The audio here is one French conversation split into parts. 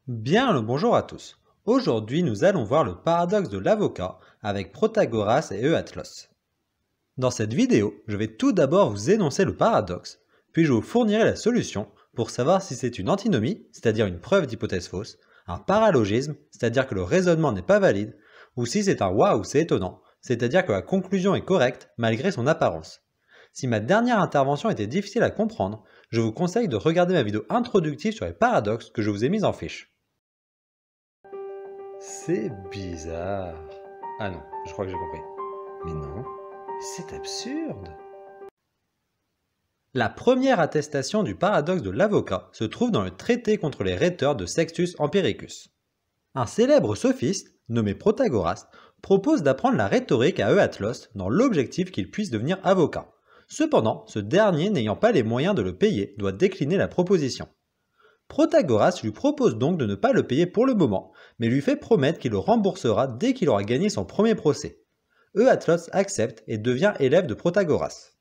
Bien le bonjour à tous. Aujourd'hui, nous allons voir le paradoxe de l'avocat avec Protagoras et Euatlos. Dans cette vidéo, je vais tout d'abord vous énoncer le paradoxe, puis je vous fournirai la solution pour savoir si c'est une antinomie, c'est-à-dire une preuve d'hypothèse fausse, un paralogisme, c'est-à-dire que le raisonnement n'est pas valide, ou si c'est un waouh, c'est étonnant, c'est-à-dire que la conclusion est correcte malgré son apparence. Si ma dernière intervention était difficile à comprendre, je vous conseille de regarder ma vidéo introductive sur les paradoxes que je vous ai mise en fiche. C'est bizarre. Ah non, je crois que j'ai compris. Mais non, c'est absurde. La première attestation du paradoxe de l'avocat se trouve dans le traité contre les rhéteurs de Sextus Empiricus. Un célèbre sophiste, nommé Protagoras, propose d'apprendre la rhétorique à Euatlos dans l'objectif qu'il puisse devenir avocat. Cependant, ce dernier n'ayant pas les moyens de le payer doit décliner la proposition. Protagoras lui propose donc de ne pas le payer pour le moment, mais lui fait promettre qu'il le remboursera dès qu'il aura gagné son premier procès. Euatlos accepte et devient élève de Protagoras.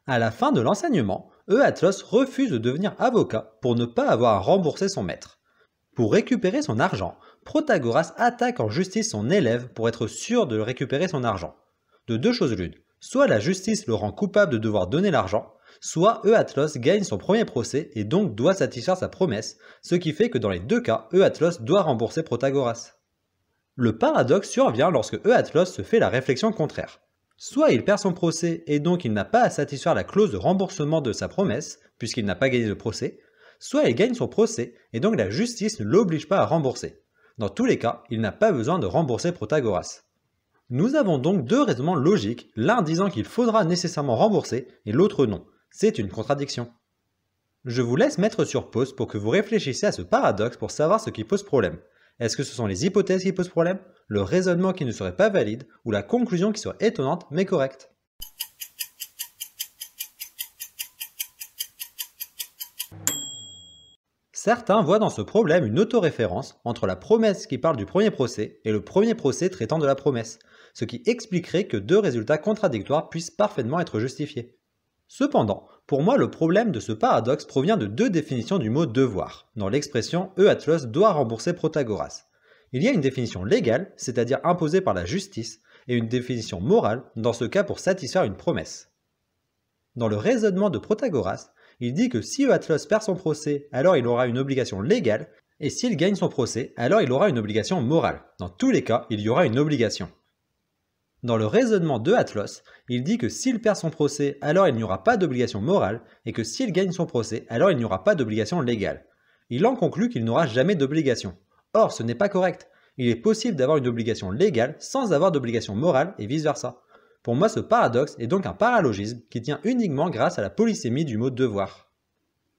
À la fin de l'enseignement, Euatlos refuse de devenir avocat pour ne pas avoir à rembourser son maître. Pour récupérer son argent, Protagoras attaque en justice son élève pour être sûr de récupérer son argent. De deux choses l'une, soit la justice le rend coupable de devoir donner l'argent, soit Euatlos gagne son premier procès et donc doit satisfaire sa promesse, ce qui fait que dans les deux cas, Euatlos doit rembourser Protagoras. Le paradoxe survient lorsque Euatlos se fait la réflexion contraire. Soit il perd son procès et donc il n'a pas à satisfaire la clause de remboursement de sa promesse, puisqu'il n'a pas gagné de procès, soit il gagne son procès et donc la justice ne l'oblige pas à rembourser. Dans tous les cas, il n'a pas besoin de rembourser Protagoras. Nous avons donc deux raisonnements logiques, l'un disant qu'il faudra nécessairement rembourser et l'autre non. C'est une contradiction. Je vous laisse mettre sur pause pour que vous réfléchissiez à ce paradoxe pour savoir ce qui pose problème. Est-ce que ce sont les hypothèses qui posent problème, le raisonnement qui ne serait pas valide, ou la conclusion qui serait étonnante mais correcte? Certains voient dans ce problème une autoréférence entre la promesse qui parle du premier procès et le premier procès traitant de la promesse, ce qui expliquerait que deux résultats contradictoires puissent parfaitement être justifiés. Cependant, pour moi le problème de ce paradoxe provient de deux définitions du mot devoir, dans l'expression Euatlos doit rembourser Protagoras. Il y a une définition légale, c'est-à-dire imposée par la justice, et une définition morale, dans ce cas pour satisfaire une promesse. Dans le raisonnement de Protagoras, il dit que si Euatlos perd son procès, alors il aura une obligation légale, et s'il gagne son procès, alors il aura une obligation morale. Dans tous les cas, il y aura une obligation. Dans le raisonnement d'Euatlos, il dit que s'il perd son procès, alors il n'y aura pas d'obligation morale, et que s'il gagne son procès, alors il n'y aura pas d'obligation légale. Il en conclut qu'il n'aura jamais d'obligation. Or, ce n'est pas correct. Il est possible d'avoir une obligation légale sans avoir d'obligation morale et vice-versa. Pour moi, ce paradoxe est donc un paralogisme qui tient uniquement grâce à la polysémie du mot devoir.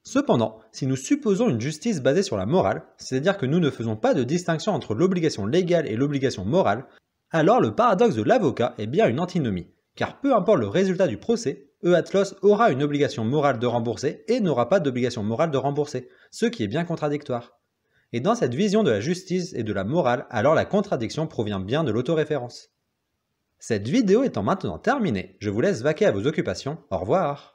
Cependant, si nous supposons une justice basée sur la morale, c'est-à-dire que nous ne faisons pas de distinction entre l'obligation légale et l'obligation morale, alors le paradoxe de l'avocat est bien une antinomie, car peu importe le résultat du procès, Euatlos aura une obligation morale de rembourser et n'aura pas d'obligation morale de rembourser, ce qui est bien contradictoire. Et dans cette vision de la justice et de la morale, alors la contradiction provient bien de l'autoréférence. Cette vidéo étant maintenant terminée, je vous laisse vaquer à vos occupations, au revoir.